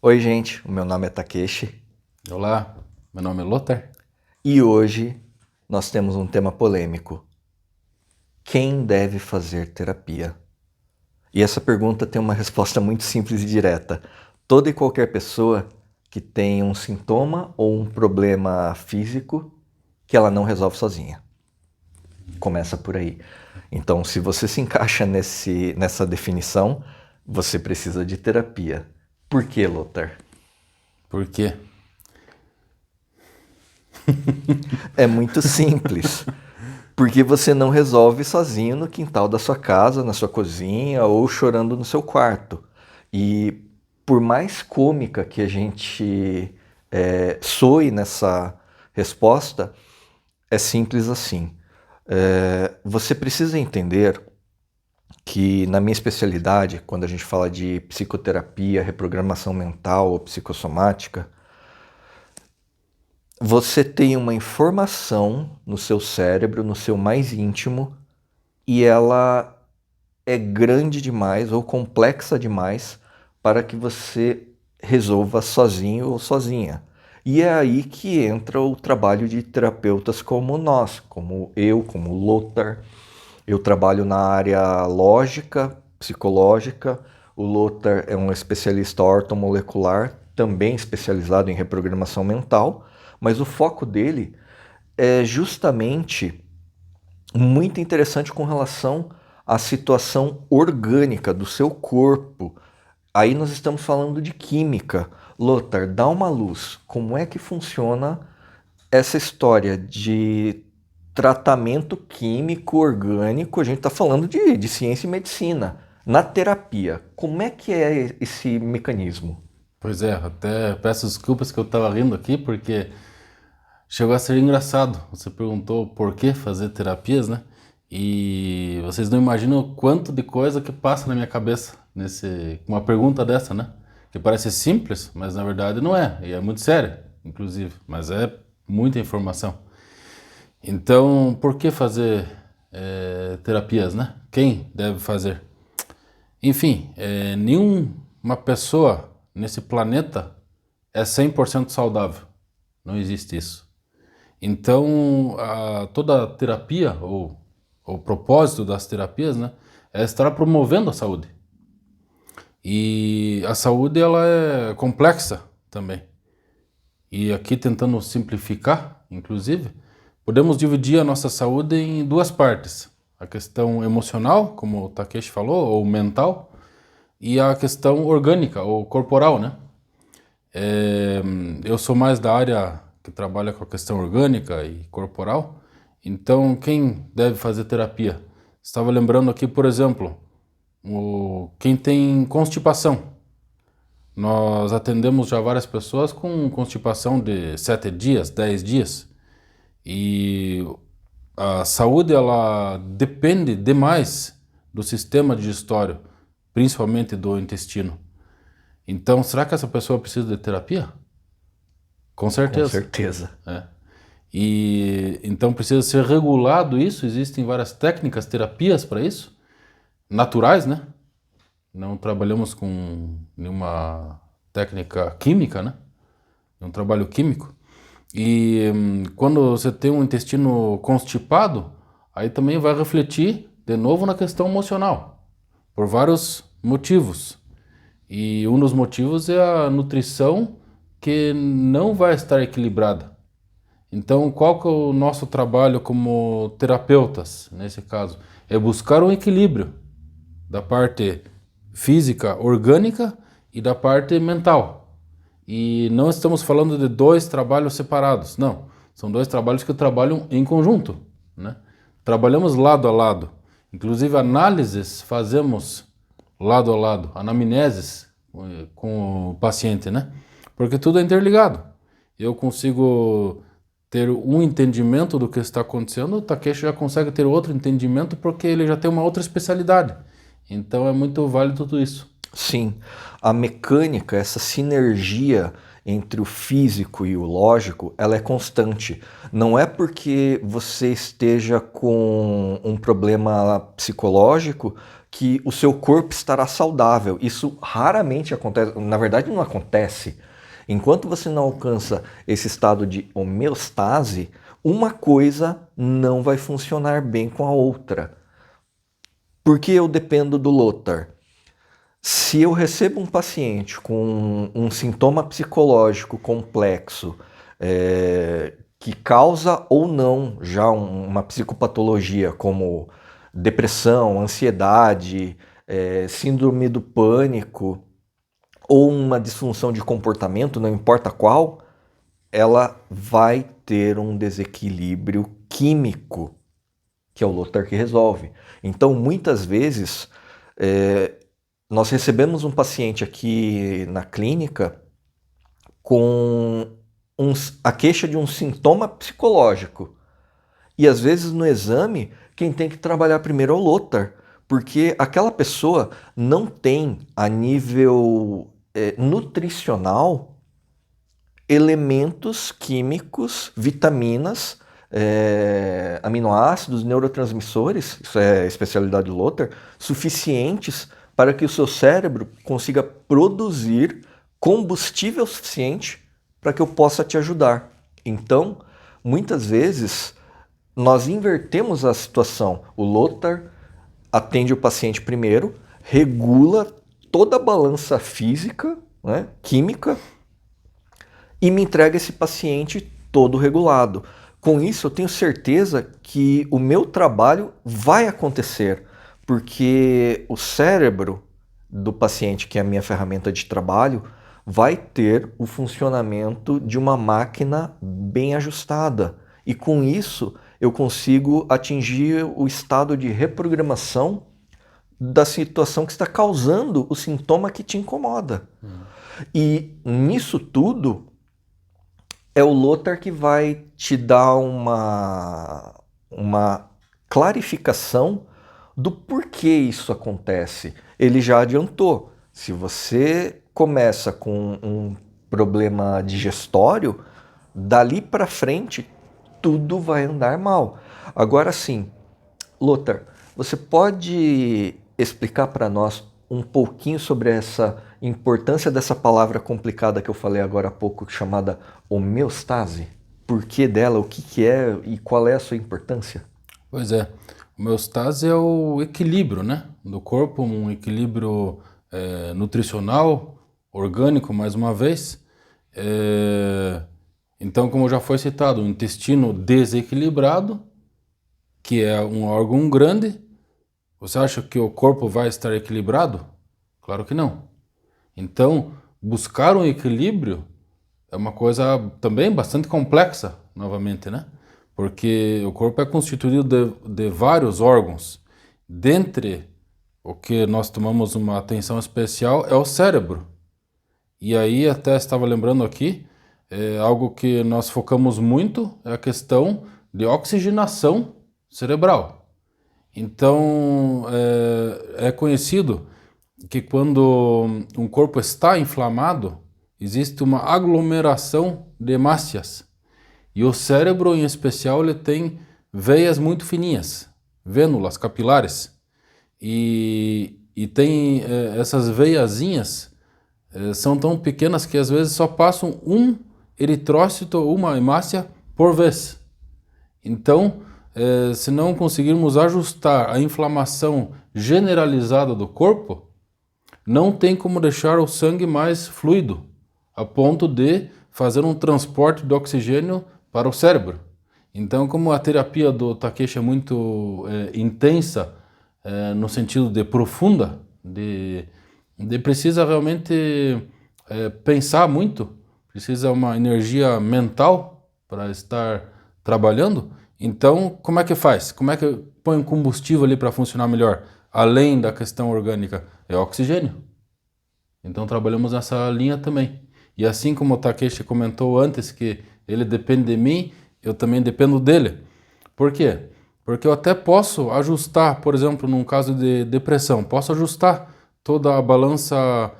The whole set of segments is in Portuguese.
Oi, gente, o meu nome é Takeshi Olá, meu nome é Lothar. e hoje nós temos um tema polêmico. Quem deve fazer terapia? E essa pergunta tem uma resposta muito simples e direta. Toda e qualquer pessoa que tem um sintoma ou um problema físico que ela não resolve sozinha. Começa por aí. Então, se você se encaixa nessa definição, você precisa de terapia. Por que, Lothar? Por quê? É muito simples. Porque você não resolve sozinho no quintal da sua casa, na sua cozinha ou chorando no seu quarto. E por mais cômica que a gente soe nessa resposta, é simples assim. Você precisa entender que na minha especialidade, quando a gente fala de psicoterapia, reprogramação mental ou psicossomática, você tem uma informação no seu cérebro, no seu mais íntimo, e ela é grande demais ou complexa demais para que você resolva sozinho ou sozinha. E é aí que entra o trabalho de terapeutas como nós, como eu, como o Lothar. Eu trabalho na área lógica, psicológica. O Lothar é um especialista ortomolecular, também especializado em reprogramação mental, mas o foco dele é justamente muito interessante com relação à situação orgânica do seu corpo. Aí nós estamos falando de química. Lothar, dá uma luz. Como é que funciona essa história de tratamento químico orgânico? A gente está falando de ciência e medicina. Na terapia, como é que é esse mecanismo? Pois é, até peço desculpas que eu tava rindo aqui, porque chegou a ser engraçado. Você perguntou por que fazer terapias, né? E vocês não imaginam o quanto de coisa que passa na minha cabeça com uma pergunta dessa, né? Que parece simples, mas na verdade não é. E é muito séria, inclusive. Mas é muita informação. Então, por que fazer terapias, né? Quem deve fazer? Enfim, nenhuma pessoa nesse planeta é 100% saudável. Não existe isso. Então, toda a terapia, ou o propósito das terapias, né, é estar promovendo a saúde. E a saúde, ela é complexa também. E aqui, tentando simplificar, inclusive, podemos dividir a nossa saúde em duas partes. A questão emocional, como o Takeshi falou, ou mental, e a questão orgânica ou corporal, né? Eu sou mais da área que trabalha com a questão orgânica e corporal, então quem deve fazer terapia? Estava lembrando aqui, por exemplo, quem tem constipação. Nós atendemos já várias pessoas com constipação de 7 dias, 10 dias, e a saúde ela depende demais do sistema digestório, principalmente do intestino. Então, será que essa pessoa precisa de terapia? Com Com certeza. certeza. É. E então precisa ser regulado isso. Existem várias técnicas, terapias para isso, naturais, né? Não trabalhamos com nenhuma técnica química, né? É um trabalho químico. E quando você tem um intestino constipado, aí também vai refletir de novo na questão emocional, por vários motivos. E um dos motivos é a nutrição que não vai estar equilibrada. Então, qual que é o nosso trabalho como terapeutas, nesse caso? É buscar um equilíbrio da parte física, orgânica e da parte mental. E não estamos falando de dois trabalhos separados, não. São dois trabalhos que trabalham em conjunto, né? Trabalhamos lado a lado. Inclusive, análises fazemos lado a lado, anamneses com o paciente, né? Porque tudo é interligado. Eu consigo ter um entendimento do que está acontecendo, o Takeshi já consegue ter outro entendimento porque ele já tem uma outra especialidade. Então é muito válido tudo isso. Sim, a mecânica, essa sinergia entre o físico e o lógico, ela é constante. Não é porque você esteja com um problema psicológico que o seu corpo estará saudável. Isso raramente acontece, na verdade não acontece. Enquanto você não alcança esse estado de homeostase, uma coisa não vai funcionar bem com a outra. Porque eu dependo do Lothar. Se eu recebo um paciente com um sintoma psicológico complexo, que causa ou não já uma psicopatologia como depressão, ansiedade, síndrome do pânico ou uma disfunção de comportamento, não importa qual, ela vai ter um desequilíbrio químico, que é o Lothar que resolve. Então, muitas vezes, nós recebemos um paciente aqui na clínica com a queixa de um sintoma psicológico. E às vezes no exame, quem tem que trabalhar primeiro é o Lothar, porque aquela pessoa não tem a nível nutricional elementos químicos, vitaminas, aminoácidos, neurotransmissores, isso é a especialidade do Lothar, suficientes para que o seu cérebro consiga produzir combustível suficiente para que eu possa te ajudar. Então, muitas vezes, nós invertemos a situação. O Lothar atende o paciente primeiro, regula toda a balança física, né, química, e me entrega esse paciente todo regulado. Com isso, eu tenho certeza que o meu trabalho vai acontecer, porque o cérebro do paciente, que é a minha ferramenta de trabalho, vai ter o funcionamento de uma máquina bem ajustada. E com isso, eu consigo atingir o estado de reprogramação da situação que está causando o sintoma que te incomoda. E nisso tudo, é o Lothar que vai te dar uma clarificação do porquê isso acontece. Ele já adiantou. Se você começa com um problema digestório, dali para frente tudo vai andar mal. Agora sim, Lothar, você pode explicar para nós um pouquinho sobre essa importância dessa palavra complicada que eu falei agora há pouco, chamada homeostase? Por que dela, o que é e qual é a sua importância? Pois é, homeostase é o equilíbrio, né, do corpo, um equilíbrio nutricional, orgânico, mais uma vez. Então, como já foi citado, o intestino desequilibrado, que é um órgão grande, você acha que o corpo vai estar equilibrado? Claro que não. Então, buscar um equilíbrio é uma coisa também bastante complexa, novamente, né? Porque o corpo é constituído de vários órgãos. Dentre o que nós tomamos uma atenção especial é o cérebro. E aí, até estava lembrando aqui, algo que nós focamos muito é a questão de oxigenação cerebral. Então, é conhecido que quando um corpo está inflamado, existe uma aglomeração de hemácias. E o cérebro, em especial, ele tem veias muito fininhas, vênulas capilares. E tem essas veiazinhas, são tão pequenas que às vezes só passam um eritrócito, uma hemácia por vez. Então, se não conseguirmos ajustar a inflamação generalizada do corpo, não tem como deixar o sangue mais fluido, a ponto de fazer um transporte de oxigênio para o cérebro. Então, como a terapia do Takeshi é muito intensa, no sentido de profunda, de precisa realmente pensar muito, precisa uma energia mental para estar trabalhando. Então, como é que faz? Como é que põe um combustível ali para funcionar melhor? Além da questão orgânica, é oxigênio. Então, trabalhamos nessa linha também. E assim como o Takeshi comentou antes que ele depende de mim, eu também dependo dele. Por quê? Porque eu até posso ajustar, por exemplo, num caso de depressão, posso ajustar toda a balança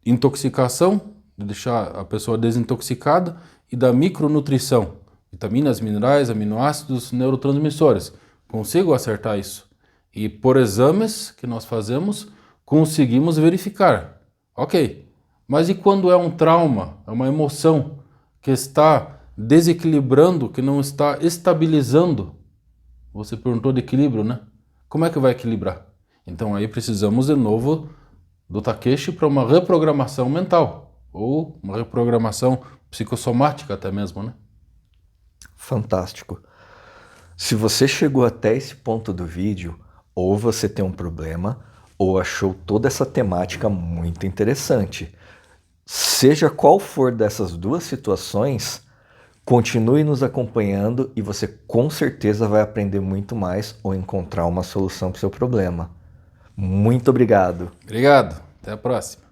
intoxicação, de deixar a pessoa desintoxicada, e da micronutrição, vitaminas, minerais, aminoácidos, neurotransmissores. Consigo acertar isso. E por exames que nós fazemos, conseguimos verificar. Ok, mas e quando é um trauma, é uma emoção que está desequilibrando, que não está estabilizando? Você perguntou de equilíbrio, né? Como é que vai equilibrar? Então aí precisamos de novo do Takeshi para uma reprogramação mental, ou uma reprogramação psicossomática até mesmo, né? Fantástico. Se você chegou até esse ponto do vídeo, ou você tem um problema, ou achou toda essa temática muito interessante. Seja qual for dessas duas situações, continue nos acompanhando e você com certeza vai aprender muito mais ou encontrar uma solução para o seu problema. Muito obrigado. Obrigado, até a próxima.